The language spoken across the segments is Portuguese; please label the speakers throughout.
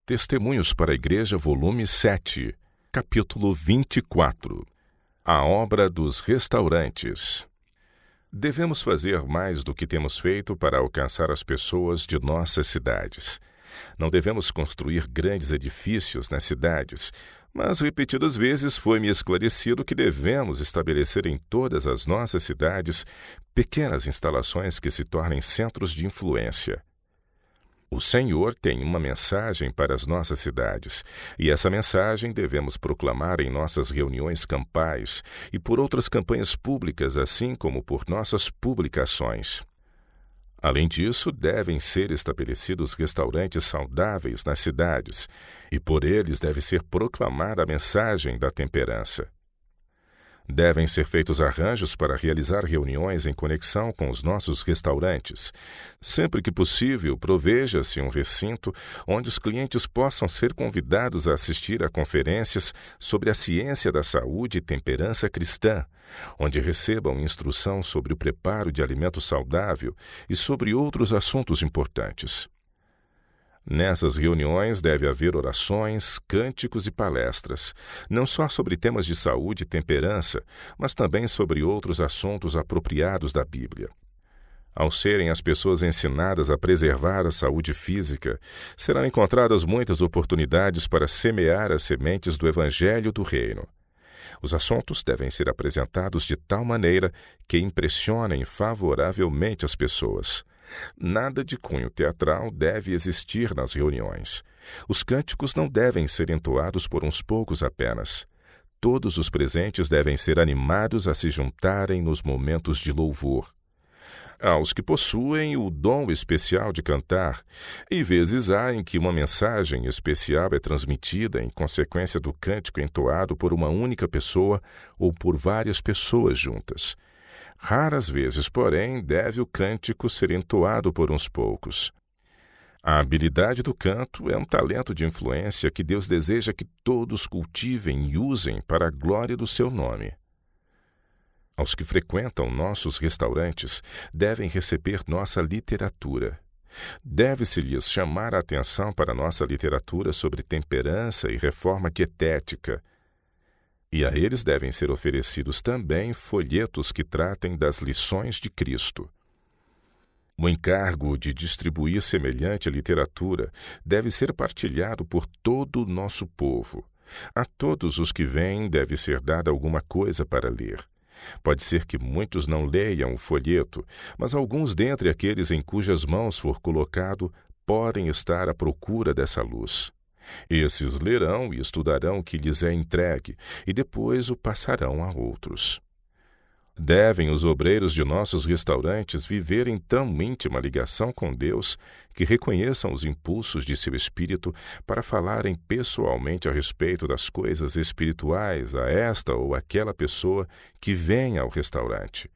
Speaker 1: Testemunhos para a Igreja, volume 7, capítulo 24. A obra dos restaurantes. Devemos fazer mais do que temos feito para alcançar as pessoas de nossas cidades. Não devemos construir grandes edifícios nas cidades, mas repetidas vezes foi-me esclarecido que devemos estabelecer em todas as nossas cidades pequenas instalações que se tornem centros de influência. O Senhor tem uma mensagem para as nossas cidades, e essa mensagem devemos proclamar em nossas reuniões campais e por outras campanhas públicas, assim como por nossas publicações. Além disso, devem ser estabelecidos restaurantes saudáveis nas cidades, e por eles deve ser proclamada a mensagem da temperança. Devem ser feitos arranjos para realizar reuniões em conexão com os nossos restaurantes. Sempre que possível, proveja-se um recinto onde os clientes possam ser convidados a assistir a conferências sobre a ciência da saúde e temperança cristã, onde recebam instrução sobre o preparo de alimento saudável e sobre outros assuntos importantes. Nessas reuniões deve haver orações, cânticos e palestras, não só sobre temas de saúde e temperança, mas também sobre outros assuntos apropriados da Bíblia. Ao serem as pessoas ensinadas a preservar a saúde física, serão encontradas muitas oportunidades para semear as sementes do Evangelho do Reino. Os assuntos devem ser apresentados de tal maneira que impressionem favoravelmente as pessoas. Nada de cunho teatral deve existir nas reuniões. Os cânticos não devem ser entoados por uns poucos apenas. Todos os presentes devem ser animados a se juntarem nos momentos de louvor. Aos que possuem o dom especial de cantar, e vezes há em que uma mensagem especial é transmitida em consequência do cântico entoado por uma única pessoa ou por várias pessoas juntas. Raras vezes, porém, deve o cântico ser entoado por uns poucos. A habilidade do canto é um talento de influência que Deus deseja que todos cultivem e usem para a glória do seu nome. Aos que frequentam nossos restaurantes, devem receber nossa literatura. Deve-se-lhes chamar a atenção para nossa literatura sobre temperança e reforma dietética. E a eles devem ser oferecidos também folhetos que tratem das lições de Cristo. O encargo de distribuir semelhante literatura deve ser partilhado por todo o nosso povo. A todos os que vêm deve ser dada alguma coisa para ler. Pode ser que muitos não leiam o folheto, mas alguns dentre aqueles em cujas mãos for colocado podem estar à procura dessa luz. Esses lerão e estudarão o que lhes é entregue, e depois o passarão a outros. Devem os obreiros de nossos restaurantes viver em tão íntima ligação com Deus que reconheçam os impulsos de seu espírito para falarem pessoalmente a respeito das coisas espirituais a esta ou aquela pessoa que venha ao restaurante.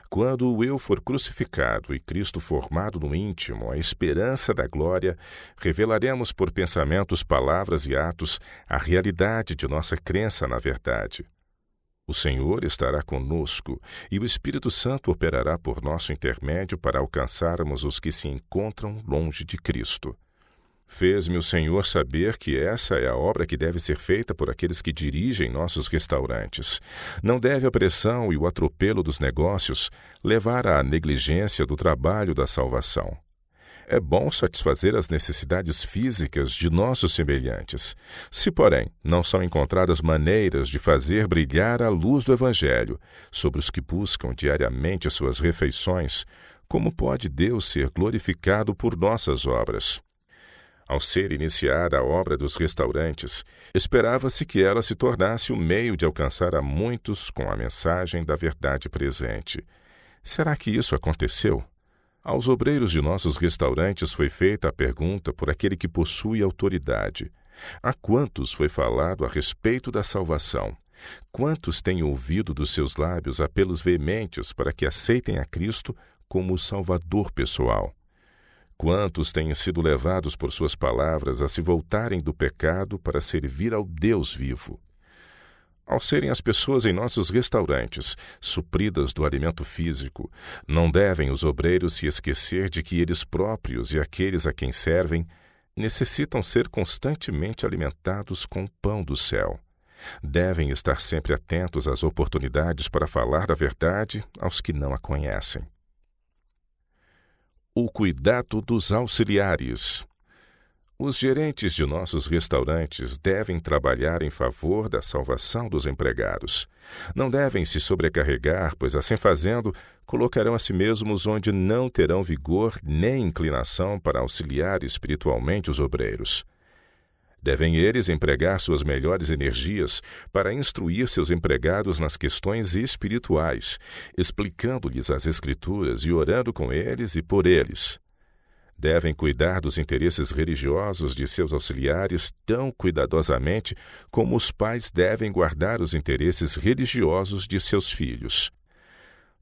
Speaker 1: Quando o eu for crucificado e Cristo formado no íntimo, a esperança da glória, revelaremos por pensamentos, palavras e atos a realidade de nossa crença na verdade. O Senhor estará conosco e o Espírito Santo operará por nosso intermédio para alcançarmos os que se encontram longe de Cristo. Fez-me o Senhor saber que essa é a obra que deve ser feita por aqueles que dirigem nossos restaurantes. Não deve a pressão e o atropelo dos negócios levar à negligência do trabalho da salvação. É bom satisfazer as necessidades físicas de nossos semelhantes. Se, porém, não são encontradas maneiras de fazer brilhar a luz do Evangelho sobre os que buscam diariamente as suas refeições, como pode Deus ser glorificado por nossas obras? Ao ser iniciada a obra dos restaurantes, esperava-se que ela se tornasse o meio de alcançar a muitos com a mensagem da verdade presente. Será que isso aconteceu? Aos obreiros de nossos restaurantes foi feita a pergunta por aquele que possui autoridade. A quantos foi falado a respeito da salvação? Quantos têm ouvido dos seus lábios apelos veementes para que aceitem a Cristo como o Salvador pessoal? Quantos têm sido levados por suas palavras a se voltarem do pecado para servir ao Deus vivo? Ao serem as pessoas em nossos restaurantes supridas do alimento físico, não devem os obreiros se esquecer de que eles próprios e aqueles a quem servem necessitam ser constantemente alimentados com o pão do céu. Devem estar sempre atentos às oportunidades para falar a verdade aos que não a conhecem. O cuidado dos auxiliares. Os gerentes de nossos restaurantes devem trabalhar em favor da salvação dos empregados. Não devem se sobrecarregar, pois assim fazendo, colocarão a si mesmos onde não terão vigor nem inclinação para auxiliar espiritualmente os obreiros. Devem eles empregar suas melhores energias para instruir seus empregados nas questões espirituais, explicando-lhes as Escrituras e orando com eles e por eles. Devem cuidar dos interesses religiosos de seus auxiliares tão cuidadosamente como os pais devem guardar os interesses religiosos de seus filhos.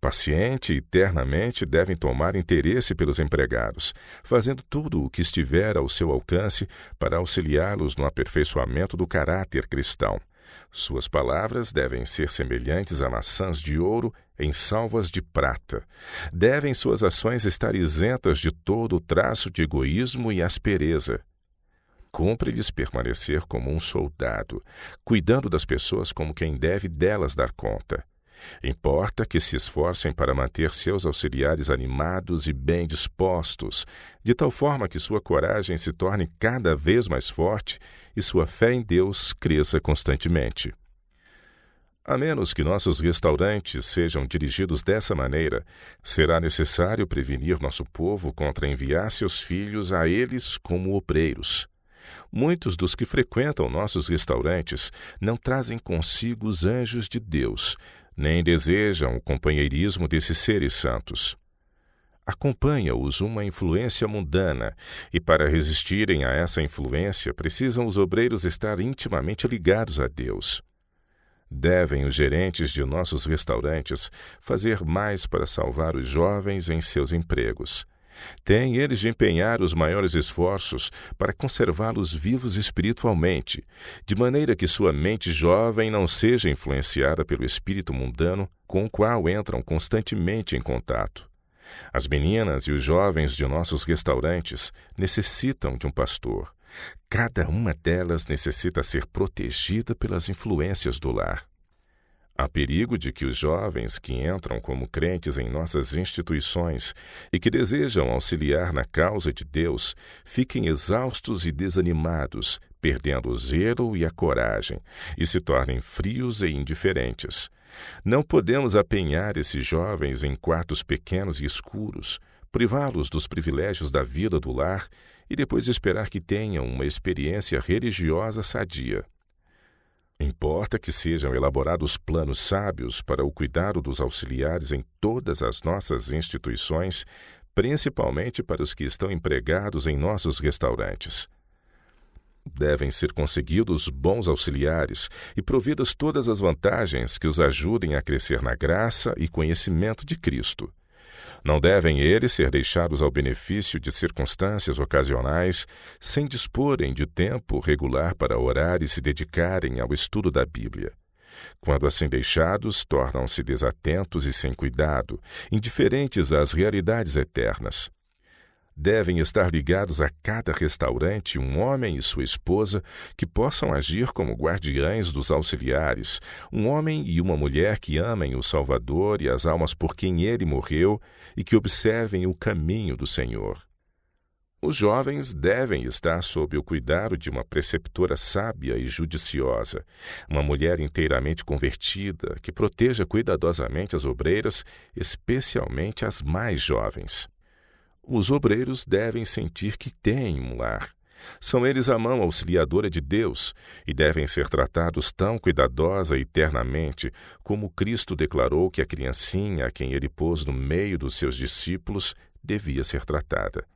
Speaker 1: Paciente e ternamente devem tomar interesse pelos empregados, fazendo tudo o que estiver ao seu alcance para auxiliá-los no aperfeiçoamento do caráter cristão. Suas palavras devem ser semelhantes a maçãs de ouro em salvas de prata. Devem suas ações estar isentas de todo o traço de egoísmo e aspereza. Cumpre-lhes permanecer como um soldado, cuidando das pessoas como quem deve delas dar conta. Importa que se esforcem para manter seus auxiliares animados e bem dispostos, de tal forma que sua coragem se torne cada vez mais forte e sua fé em Deus cresça constantemente. A menos que nossos restaurantes sejam dirigidos dessa maneira, será necessário prevenir nosso povo contra enviar seus filhos a eles como obreiros. Muitos dos que frequentam nossos restaurantes não trazem consigo os anjos de Deus, nem desejam o companheirismo desses seres santos. Acompanha-os uma influência mundana, e para resistirem a essa influência precisam os obreiros estar intimamente ligados a Deus. Devem os gerentes de nossos restaurantes fazer mais para salvar os jovens em seus empregos. Têm eles de empenhar os maiores esforços para conservá-los vivos espiritualmente, de maneira que sua mente jovem não seja influenciada pelo espírito mundano com o qual entram constantemente em contato. As meninas e os jovens de nossos restaurantes necessitam de um pastor. Cada uma delas necessita ser protegida pelas influências do lar. Há perigo de que os jovens que entram como crentes em nossas instituições e que desejam auxiliar na causa de Deus fiquem exaustos e desanimados, perdendo o zelo e a coragem, e se tornem frios e indiferentes. Não podemos apenhar esses jovens em quartos pequenos e escuros, privá-los dos privilégios da vida do lar e depois esperar que tenham uma experiência religiosa sadia. Importa que sejam elaborados planos sábios para o cuidado dos auxiliares em todas as nossas instituições, principalmente para os que estão empregados em nossos restaurantes. Devem ser conseguidos bons auxiliares e providas todas as vantagens que os ajudem a crescer na graça e conhecimento de Cristo. Não devem eles ser deixados ao benefício de circunstâncias ocasionais, sem disporem de tempo regular para orar e se dedicarem ao estudo da Bíblia. Quando assim deixados, tornam-se desatentos e sem cuidado, indiferentes às realidades eternas. Devem estar ligados a cada restaurante um homem e sua esposa que possam agir como guardiães dos auxiliares, um homem e uma mulher que amem o Salvador e as almas por quem ele morreu e que observem o caminho do Senhor. Os jovens devem estar sob o cuidado de uma preceptora sábia e judiciosa, uma mulher inteiramente convertida que proteja cuidadosamente as obreiras, especialmente as mais jovens. Os obreiros devem sentir que têm um lar. São eles a mão auxiliadora de Deus e devem ser tratados tão cuidadosa e ternamente como Cristo declarou que a criancinha a quem ele pôs no meio dos seus discípulos devia ser tratada.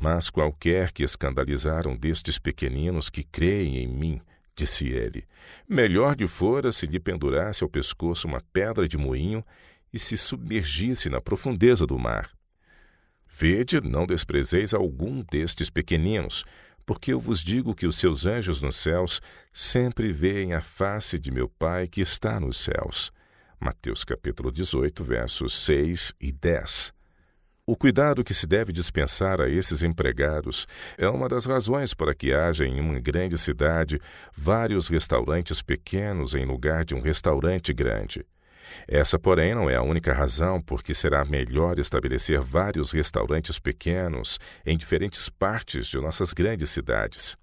Speaker 1: Mas qualquer que escandalizar um destes pequeninos que creem em mim, disse ele, melhor lhe fora se lhe pendurasse ao pescoço uma pedra de moinho e se submergisse na profundeza do mar. Vede, não desprezeis algum destes pequeninos, porque eu vos digo que os seus anjos nos céus sempre veem a face de meu Pai que está nos céus. Mateus capítulo 18, versos 6 e 10. O cuidado que se deve dispensar a esses empregados é uma das razões para que haja em uma grande cidade vários restaurantes pequenos em lugar de um restaurante grande. Essa, porém, não é a única razão por que será melhor estabelecer vários restaurantes pequenos em diferentes partes de nossas grandes cidades.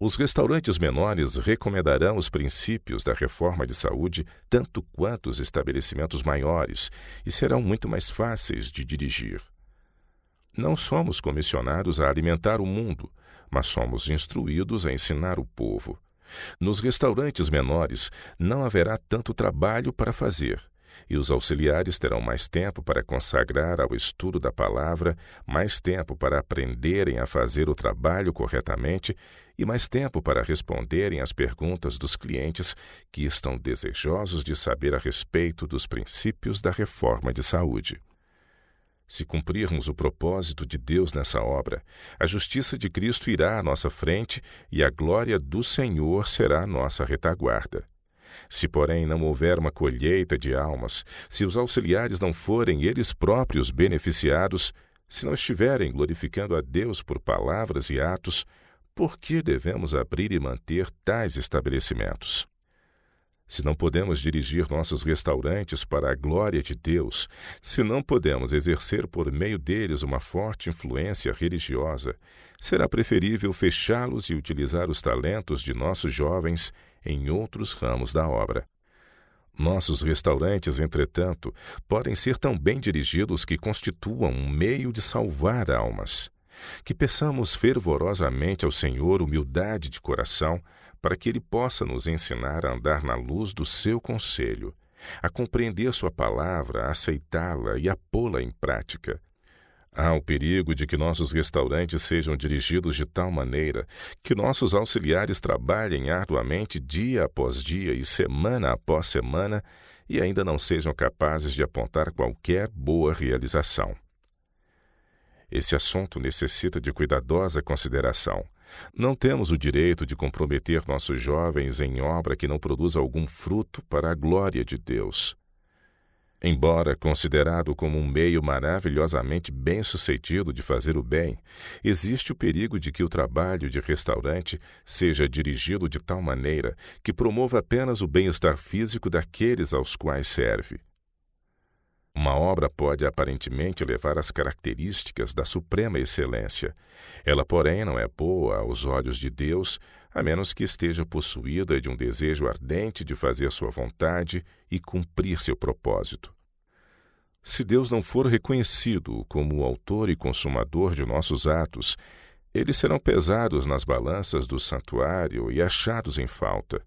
Speaker 1: Os restaurantes menores recomendarão os princípios da reforma de saúde tanto quanto os estabelecimentos maiores e serão muito mais fáceis de dirigir. Não somos comissionados a alimentar o mundo, mas somos instruídos a ensinar o povo. Nos restaurantes menores não haverá tanto trabalho para fazer, e os auxiliares terão mais tempo para consagrar ao estudo da palavra, mais tempo para aprenderem a fazer o trabalho corretamente e mais tempo para responderem às perguntas dos clientes que estão desejosos de saber a respeito dos princípios da reforma de saúde. Se cumprirmos o propósito de Deus nessa obra, a justiça de Cristo irá à nossa frente e a glória do Senhor será a nossa retaguarda. Se, porém, não houver uma colheita de almas, se os auxiliares não forem eles próprios beneficiados, se não estiverem glorificando a Deus por palavras e atos, por que devemos abrir e manter tais estabelecimentos? Se não podemos dirigir nossos restaurantes para a glória de Deus, se não podemos exercer por meio deles uma forte influência religiosa, será preferível fechá-los e utilizar os talentos de nossos jovens em outros ramos da obra. Nossos restaurantes, entretanto, podem ser tão bem dirigidos que constituam um meio de salvar almas. Que peçamos fervorosamente ao Senhor humildade de coração, para que Ele possa nos ensinar a andar na luz do seu conselho, a compreender sua palavra, a aceitá-la e a pô-la em prática. Há o perigo de que nossos restaurantes sejam dirigidos de tal maneira que nossos auxiliares trabalhem arduamente dia após dia e semana após semana e ainda não sejam capazes de apontar qualquer boa realização. Esse assunto necessita de cuidadosa consideração. Não temos o direito de comprometer nossos jovens em obra que não produza algum fruto para a glória de Deus. Embora considerado como um meio maravilhosamente bem-sucedido de fazer o bem, existe o perigo de que o trabalho de restaurante seja dirigido de tal maneira que promova apenas o bem-estar físico daqueles aos quais serve. Uma obra pode aparentemente levar as características da suprema excelência. Ela, porém, não é boa aos olhos de Deus, a menos que esteja possuída de um desejo ardente de fazer sua vontade e cumprir seu propósito. Se Deus não for reconhecido como o autor e consumador de nossos atos, eles serão pesados nas balanças do santuário e achados em falta.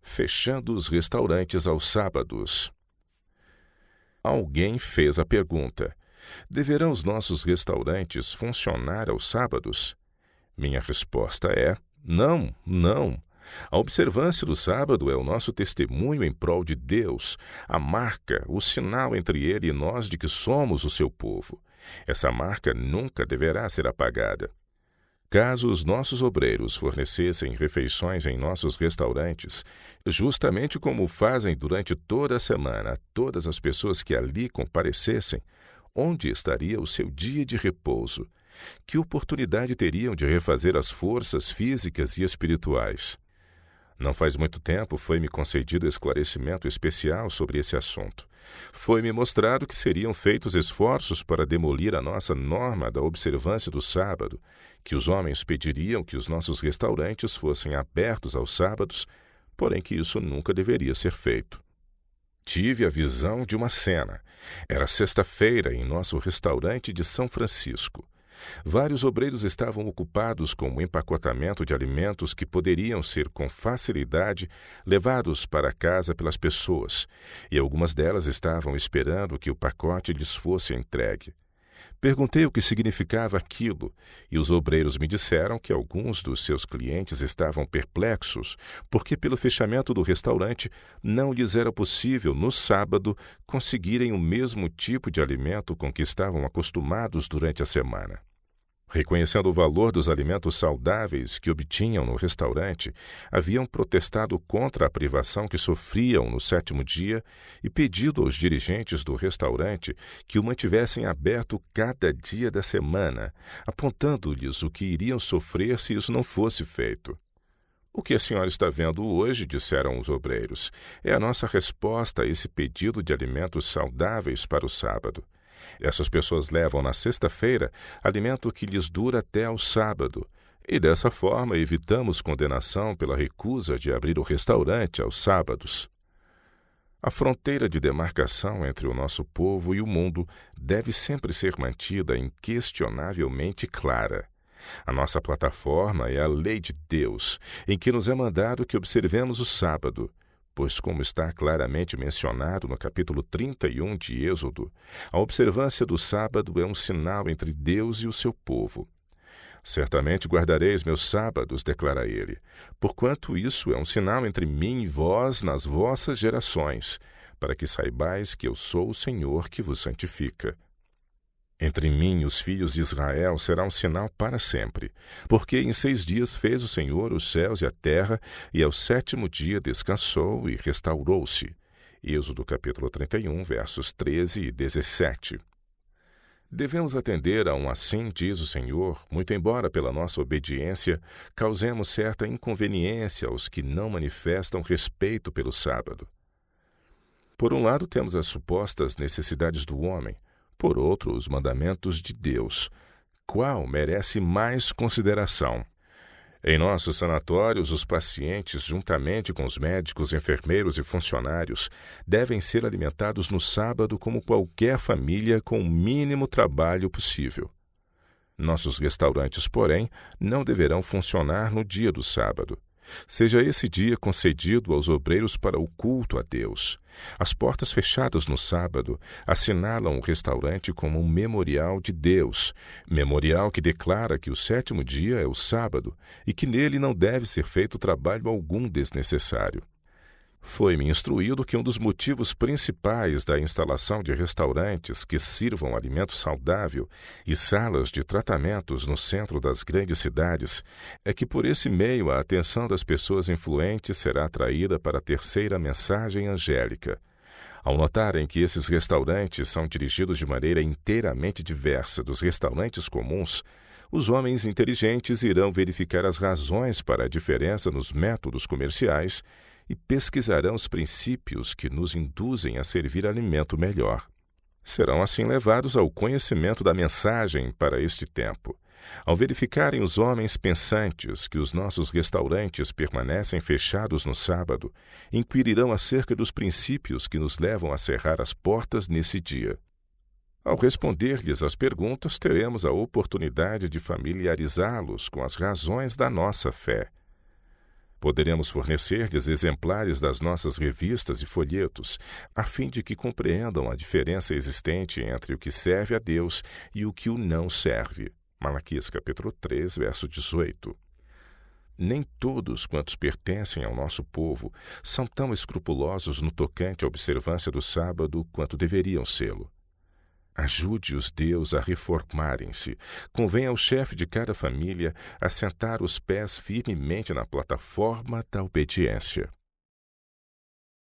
Speaker 1: Fechando os restaurantes aos sábados. Alguém fez a pergunta: deverão os nossos restaurantes funcionar aos sábados? Minha resposta é: não, não. A observância do sábado é o nosso testemunho em prol de Deus, a marca, o sinal entre Ele e nós de que somos o seu povo. Essa marca nunca deverá ser apagada. Caso os nossos obreiros fornecessem refeições em nossos restaurantes, justamente como fazem durante toda a semana a todas as pessoas que ali comparecessem, onde estaria o seu dia de repouso? Que oportunidade teriam de refazer as forças físicas e espirituais? Não faz muito tempo foi-me concedido esclarecimento especial sobre esse assunto. Foi-me mostrado que seriam feitos esforços para demolir a nossa norma da observância do sábado, que os homens pediriam que os nossos restaurantes fossem abertos aos sábados, porém que isso nunca deveria ser feito. Tive a visão de uma cena. Era sexta-feira em nosso restaurante de São Francisco. Vários obreiros estavam ocupados com o empacotamento de alimentos que poderiam ser com facilidade levados para casa pelas pessoas, e algumas delas estavam esperando que o pacote lhes fosse entregue. Perguntei o que significava aquilo, e os obreiros me disseram que alguns dos seus clientes estavam perplexos, porque pelo fechamento do restaurante não lhes era possível, no sábado, conseguirem o mesmo tipo de alimento com que estavam acostumados durante a semana. Reconhecendo o valor dos alimentos saudáveis que obtinham no restaurante, haviam protestado contra a privação que sofriam no 7º dia e pedido aos dirigentes do restaurante que o mantivessem aberto cada dia da semana, apontando-lhes o que iriam sofrer se isso não fosse feito. "O que a senhora está vendo hoje", disseram os obreiros, "é a nossa resposta a esse pedido de alimentos saudáveis para o sábado. Essas pessoas levam na sexta-feira alimento que lhes dura até ao sábado, e dessa forma evitamos condenação pela recusa de abrir o restaurante aos sábados." A fronteira de demarcação entre o nosso povo e o mundo deve sempre ser mantida inquestionavelmente clara. A nossa plataforma é a lei de Deus, em que nos é mandado que observemos o sábado, pois, como está claramente mencionado no capítulo 31 de Êxodo, a observância do sábado é um sinal entre Deus e o seu povo. "Certamente guardareis meus sábados", declara ele, "porquanto isso é um sinal entre mim e vós nas vossas gerações, para que saibais que eu sou o Senhor que vos santifica. Entre mim e os filhos de Israel será um sinal para sempre, porque em 6 dias fez o Senhor os céus e a terra, e ao 7º dia descansou e restaurou-se." Êxodo capítulo 31, versos 13 e 17. Devemos atender a um "assim diz o Senhor", muito embora pela nossa obediência causemos certa inconveniência aos que não manifestam respeito pelo sábado. Por um lado, temos as supostas necessidades do homem, por outro, os mandamentos de Deus. Qual merece mais consideração? Em nossos sanatórios, os pacientes, juntamente com os médicos, enfermeiros e funcionários, devem ser alimentados no sábado como qualquer família com o mínimo trabalho possível. Nossos restaurantes, porém, não deverão funcionar no dia do sábado. Seja esse dia concedido aos obreiros para o culto a Deus. As portas fechadas no sábado assinalam o restaurante como um memorial de Deus, memorial que declara que o 7º dia é o sábado e que nele não deve ser feito trabalho algum desnecessário. Foi-me instruído que um dos motivos principais da instalação de restaurantes que sirvam alimento saudável e salas de tratamentos no centro das grandes cidades é que por esse meio a atenção das pessoas influentes será atraída para a terceira mensagem angélica. Ao notarem que esses restaurantes são dirigidos de maneira inteiramente diversa dos restaurantes comuns, os homens inteligentes irão verificar as razões para a diferença nos métodos comerciais e pesquisarão os princípios que nos induzem a servir alimento melhor. Serão assim levados ao conhecimento da mensagem para este tempo. Ao verificarem os homens pensantes que os nossos restaurantes permanecem fechados no sábado, inquirirão acerca dos princípios que nos levam a cerrar as portas nesse dia. Ao responder-lhes as perguntas, teremos a oportunidade de familiarizá-los com as razões da nossa fé. Poderemos fornecer-lhes exemplares das nossas revistas e folhetos, a fim de que compreendam a diferença existente entre o que serve a Deus e o que o não serve. Malaquias capítulo 3, verso 18. Nem todos quantos pertencem ao nosso povo são tão escrupulosos no tocante à observância do sábado quanto deveriam sê-lo. Ajude-os, Deus, a reformarem-se. Convém ao chefe de cada família assentar os pés firmemente na plataforma da obediência.